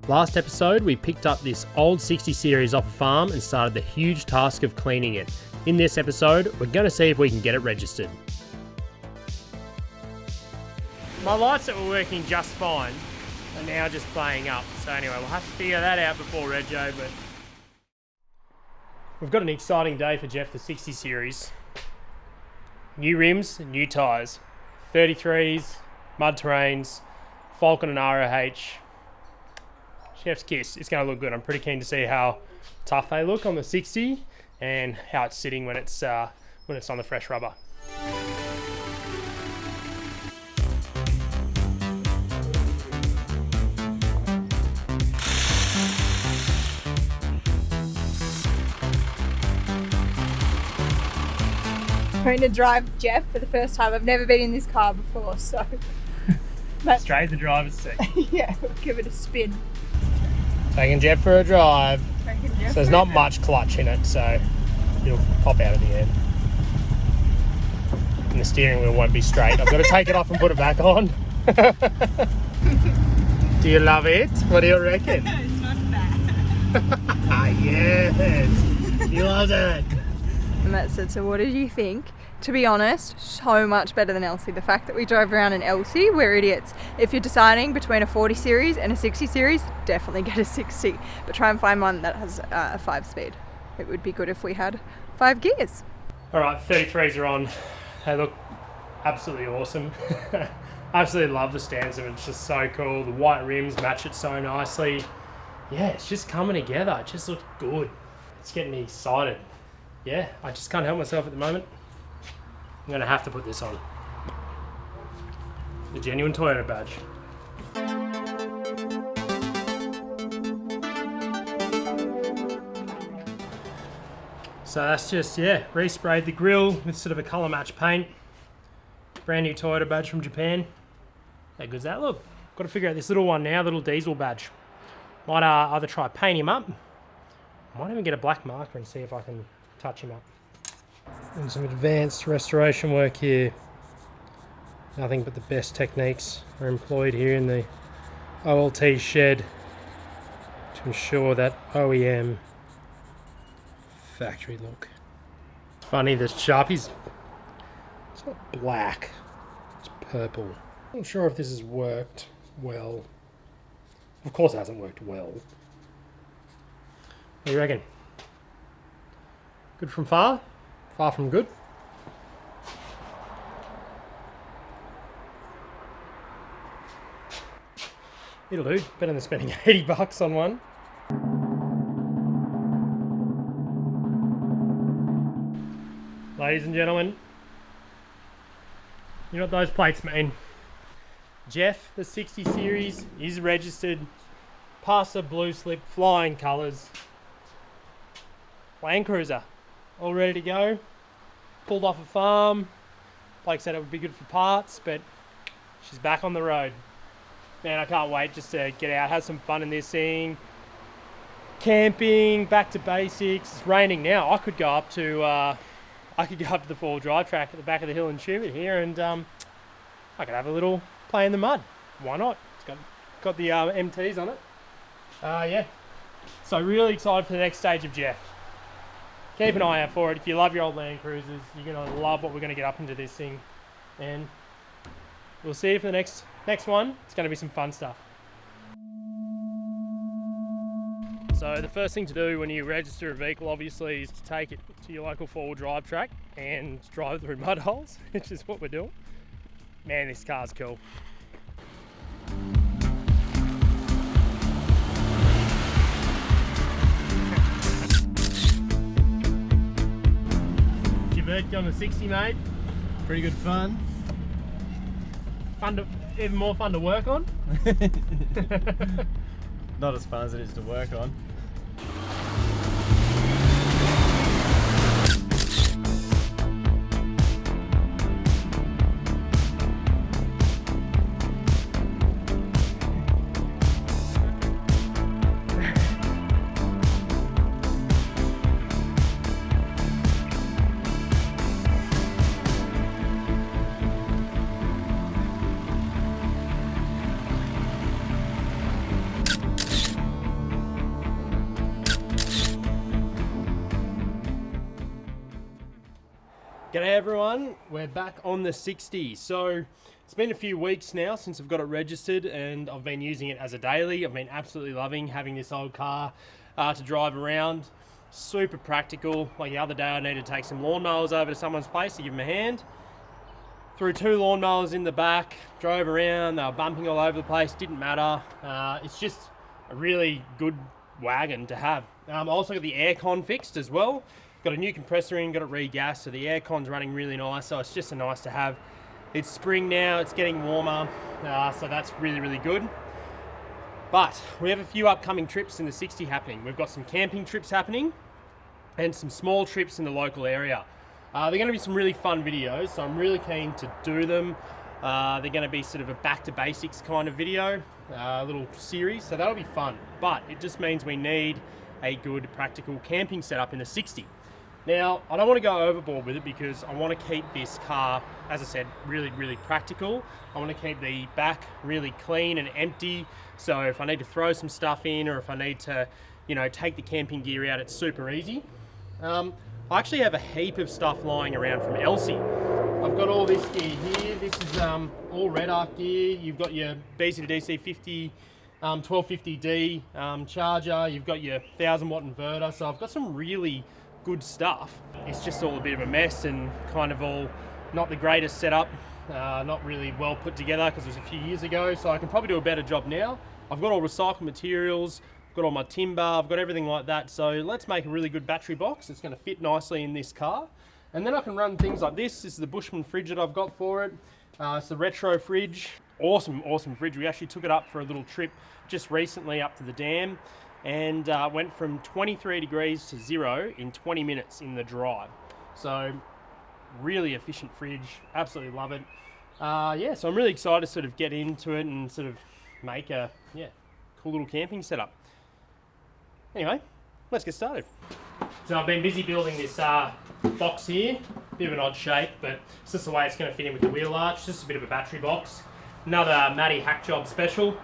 Last episode, we picked up this old 60 series off a farm and started the huge task of cleaning it. In this episode, we're going to see if we can get it registered. My lights that were working just fine are now just playing up. So anyway, we'll have to figure that out before rego, but we've got an exciting day for Jeff, the 60 series. New rims and new tyres. 33s, mud terrains, Falcon and ROH. Chef's kiss. It's going to look good. I'm pretty keen to see how tough they look on the 60 and how it's sitting when it's on the fresh rubber. Going to drive Jeff for the first time. I've never been in this car before, so Straight the driver's seat. yeah, we'll give it a spin. Taking Jeff for a drive. So there's not much clutch in it, so it'll pop out at the end. And the steering wheel won't be straight. I've got to take it off and put it back on. Do you love it? What do you reckon? It's not bad. Yes, you love it. And that's it. So what did you think? To be honest, so much better than LC. The fact that we drove around an LC, we're idiots. If you're deciding between a 40 series and a 60 series, definitely get a 60. But try and find one that has a 5-speed. It would be good if we had 5 gears. All right, 33s are on. They look absolutely awesome. Absolutely love the stance of it. It's just so cool. The white rims match it so nicely. Yeah, it's just coming together. It just looks good. It's getting me excited. Yeah, I just can't help myself at the moment. I'm going to have to put this on. The genuine Toyota badge. So that's just, resprayed the grille with sort of a colour match paint. Brand new Toyota badge from Japan. How good's that look? Got to figure out this little one now, little diesel badge. Might either try paint him up. Might even get a black marker and see if I can touch him up. And some advanced restoration work here. Nothing but the best techniques are employed here in the OLT shed to ensure that OEM factory look. It's funny, the Sharpie's, it's not black, it's purple. I'm not sure if this has worked well. Of course it hasn't worked well. What do you reckon? Good from far? Far from good? It'll do. Better than spending $80 on one. Ladies and gentlemen, you know what those plates mean. Jeff, the 60 series, is registered. Pasta blue slip, flying colours. Land Cruiser, all ready to go. Pulled off a farm. Blake said it would be good for parts, but she's back on the road. Man, I can't wait just to get out, have some fun in this thing. Camping, back to basics. It's raining now. I could go up to the four-wheel drive track at the back of the hill and tube it here, and I could have a little play in the mud. Why not? It's got the MTs on it. Yeah. So really excited for the next stage of Jeff. Keep an eye out for it. If you love your old Land Cruisers, you're going to love what we're going to get up into this thing. And we'll see you for the next one. It's going to be some fun stuff. So the first thing to do when you register a vehicle, obviously, is to take it to your local four-wheel drive track and drive through mud holes, which is what we're doing. Man, this car's cool. On the 60, mate. Pretty good fun. Even more fun to work on. Not as fun as it is to work on. G'day everyone, we're back on the 60. So it's been a few weeks now since I've got it registered and I've been using it as a daily. I've been absolutely loving having this old car to drive around. Super practical. Like the other day I needed to take some lawnmowers over to someone's place to give them a hand. Threw 2 lawnmowers in the back, drove around, they were bumping all over the place, didn't matter. It's just a really good wagon to have. I also got the aircon fixed as well. Got a new compressor in, got it re-gassed, so the aircon's running really nice, so it's just a nice to have. It's spring now, it's getting warmer, so that's really, really good. But we have a few upcoming trips in the 60 happening. We've got some camping trips happening and some small trips in the local area. They're going to be some really fun videos, so I'm really keen to do them. They're going to be sort of a back to basics kind of video, little series, so that'll be fun. But it just means we need a good practical camping setup in the 60. Now, I don't want to go overboard with it because I want to keep this car, as I said, really, really practical. I want to keep the back really clean and empty. So if I need to throw some stuff in or if I need to, take the camping gear out, it's super easy. I actually have a heap of stuff lying around from Elsie. I've got all this gear here. This is all Red Arc gear. You've got your BC to DC 50, 1250D charger. You've got your 1000 watt inverter. So I've got some really good stuff. It's just all a bit of a mess and kind of all not the greatest setup, not really well put together because it was a few years ago, so I can probably do a better job now. I've got all recycled materials, I've got all my timber, I've got everything like that, so let's make a really good battery box. It's going to fit nicely in this car, and then I can run things like this. This is the Bushman fridge that I've got for it. It's the retro fridge. Awesome fridge. We actually took it up for a little trip just recently up to the dam, and went from 23 degrees to 0 in 20 minutes in the drive. So really efficient fridge, absolutely love it. So I'm really excited to sort of get into it and sort of make a cool little camping setup. Anyway, let's get started. So I've been busy building this box here, bit of an odd shape, but it's just the way it's going to fit in with the wheel arch. Just a bit of a battery box. Another Matty Hack Job special.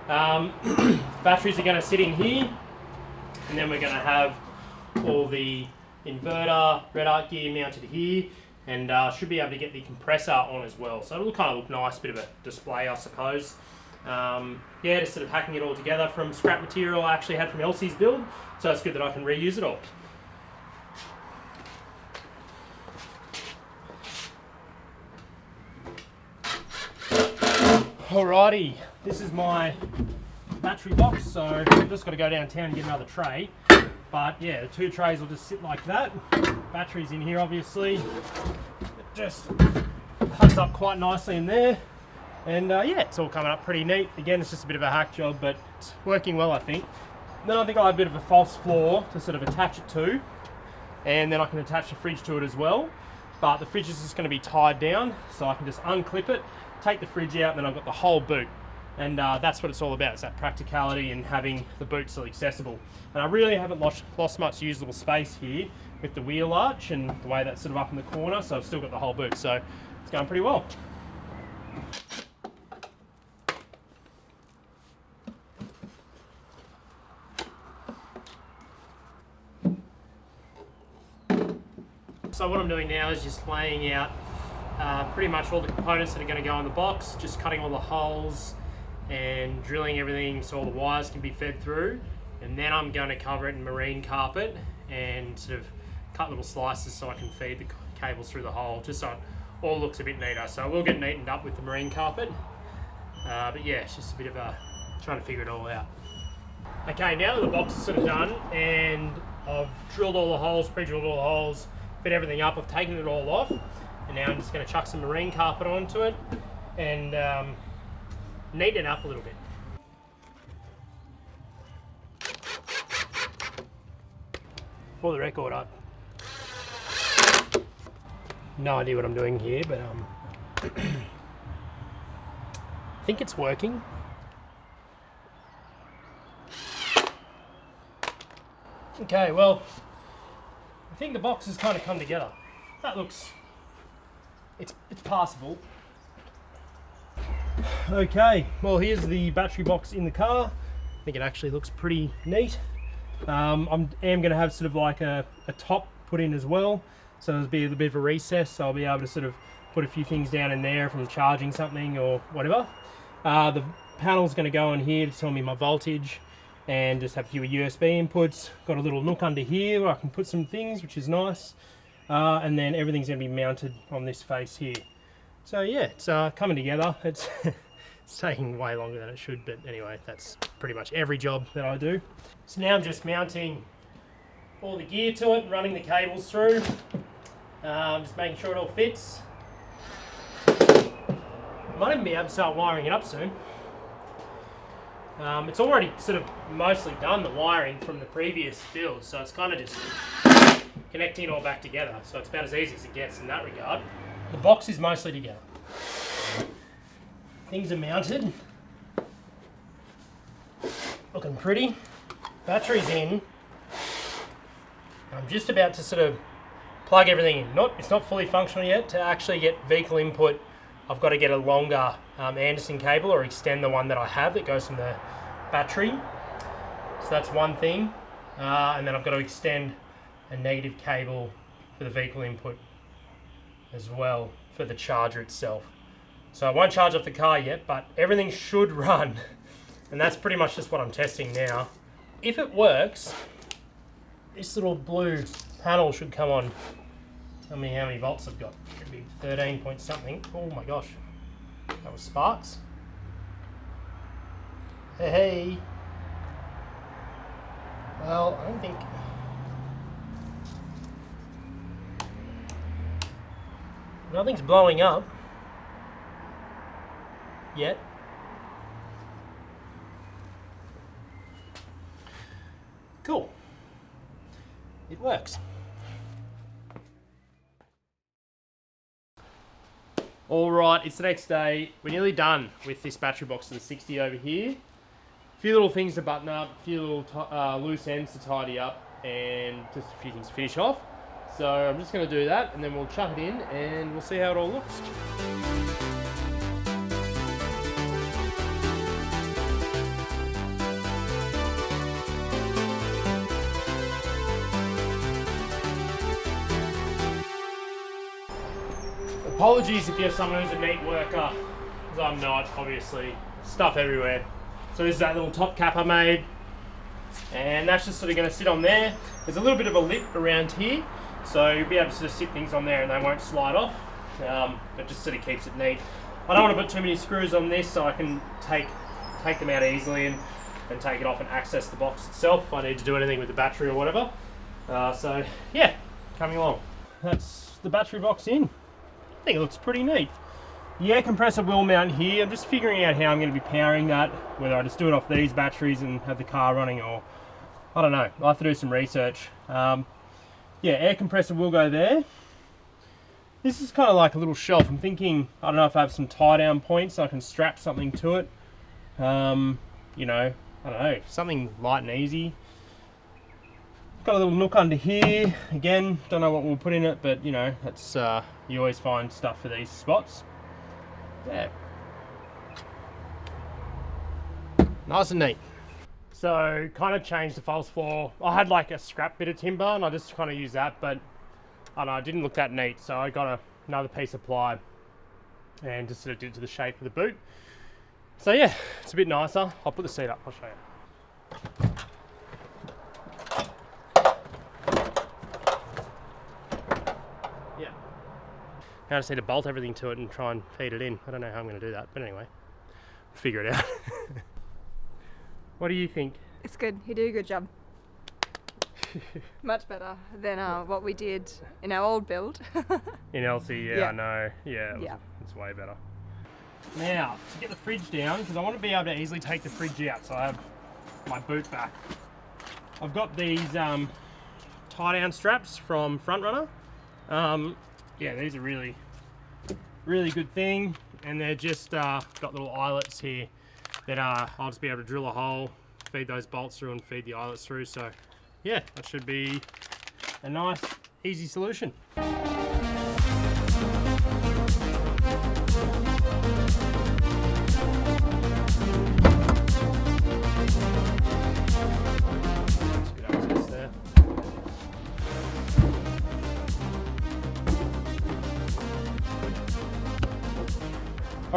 Batteries are going to sit in here, and then we're going to have all the inverter, Red Arc gear mounted here, and should be able to get the compressor on as well. So it'll kind of look nice, bit of a display I suppose. Just sort of hacking it all together from scrap material I actually had from Elsie's build, so it's good that I can reuse it all. Alrighty, this is my battery box, so I've just got to go downtown and get another tray. But yeah, the 2 trays will just sit like that. Batteries in here obviously. It just hugs up quite nicely in there. And it's all coming up pretty neat. Again, it's just a bit of a hack job, but it's working well, I think. Then I think I'll have a bit of a false floor to sort of attach it to. And then I can attach the fridge to it as well. But the fridge is just going to be tied down, so I can just unclip it, take the fridge out, and then I've got the whole boot. And that's what it's all about. It's that practicality and having the boot still accessible. And I really haven't lost much usable space here with the wheel arch and the way that's sort of up in the corner, so I've still got the whole boot, so it's going pretty well. So what I'm doing now is just laying out pretty much all the components that are going to go in the box, just cutting all the holes and drilling everything so all the wires can be fed through, and then I'm going to cover it in marine carpet and sort of cut little slices so I can feed the cables through the hole, just so it all looks a bit neater. So I will get neatened up with the marine carpet, but yeah, it's just a bit of trying to figure it all out. Okay, now that the box is sort of done and I've drilled all the holes, pre-drilled all the holes, fit everything up, I've taken it all off, and now I'm just going to chuck some marine carpet onto it and neaten it up a little bit. For the record, I've no idea what I'm doing here, but I think it's working. Okay, well, I think the box has kind of come together. That looks, it's passable. Okay, well here's the battery box in the car. I think it actually looks pretty neat. I am going to have sort of like a top put in as well. So there'll be a bit of a recess, so I'll be able to sort of put a few things down in there from charging something or whatever. The panel's going to go on here to tell me my voltage and just have a few USB inputs. Got a little nook under here where I can put some things, which is nice. And then everything's going to be mounted on this face here. So yeah, it's coming together. It's it's taking way longer than it should, but anyway, that's pretty much every job that I do. So now I'm just mounting all the gear to it and running the cables through. Just making sure it all fits. Might even be able to start wiring it up soon. It's already sort of mostly done, the wiring from the previous build, so it's kind of just connecting it all back together. So it's about as easy as it gets in that regard. The box is mostly together. Things are mounted. Looking pretty. Battery's in. I'm just about to sort of plug everything in. It's not fully functional yet. To actually get vehicle input, I've got to get a longer Anderson cable or extend the one that I have that goes from the battery. So that's one thing. And then I've got to extend a negative cable for the vehicle input as well for the charger itself. So I won't charge off the car yet, but everything should run. And that's pretty much just what I'm testing now. If it works, this little blue panel should come on. Tell me how many volts I've got. Should be 13 point something. Oh my gosh. That was sparks. Hey. Well, I don't think... Nothing's blowing up yet. Cool. It works. All right, it's the next day. We're nearly done with this battery box of the 60 over here. A few little things to button up, a few little loose ends to tidy up, and just a few things to finish off. So I'm just going to do that, and then we'll chuck it in, and we'll see how it all looks. Apologies if you're someone who's a neat worker, because I'm not, obviously. Stuff everywhere. So this is that little top cap I made, and that's just sort of going to sit on there. There's a little bit of a lip around here, so you'll be able to sort of sit things on there and they won't slide off, but just sort of keeps it neat. I don't want to put too many screws on this, so I can take them out easily and take it off and access the box itself if I need to do anything with the battery or whatever. So yeah, coming along. That's the battery box in. I think it looks pretty neat. The air compressor will mount here. I'm just figuring out how I'm going to be powering that, whether I just do it off these batteries and have the car running, or I don't know. I'll have to do some research. Yeah, air compressor will go there. This is kind of like a little shelf. I'm thinking, I don't know if I have some tie down points so I can strap something to it. You know, I don't know, something light and easy. Got a little nook under here. Again, don't know what we'll put in it, but you know, that's you always find stuff for these spots. Yeah. Nice and neat. So, kind of changed the false floor. I had like a scrap bit of timber and I just kind of used that, but I don't know, it didn't look that neat. So I got another piece of ply and just sort of did it to the shape of the boot. So yeah, it's a bit nicer. I'll put the seat up, I'll show you. Now I just need to bolt everything to it and try and feed it in. I don't know how I'm going to do that, but anyway, figure it out. What do you think? It's good. You do a good job. Much better than what we did in our old build. In Elsie, yeah, I know. Yeah, it's way better. Now, to get the fridge down, because I want to be able to easily take the fridge out, so I have my boot back. I've got these tie-down straps from Front Runner. Yeah, these are really good thing, and they're just got little eyelets here that I'll just be able to drill a hole, feed those bolts through and feed the eyelets through. So yeah, that should be a nice, easy solution.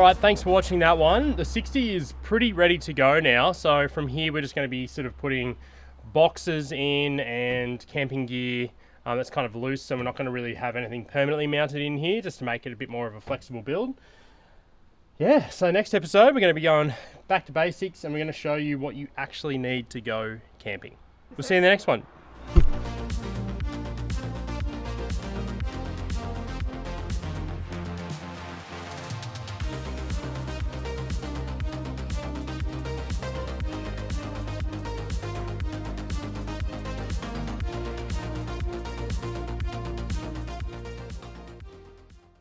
All right, thanks for watching that one. The 60 is pretty ready to go now. So from here, we're just going to be sort of putting boxes in and camping gear that's kind of loose. So we're not going to really have anything permanently mounted in here, just to make it a bit more of a flexible build. Yeah, so next episode, we're going to be going back to basics and we're going to show you what you actually need to go camping. We'll see you in the next one.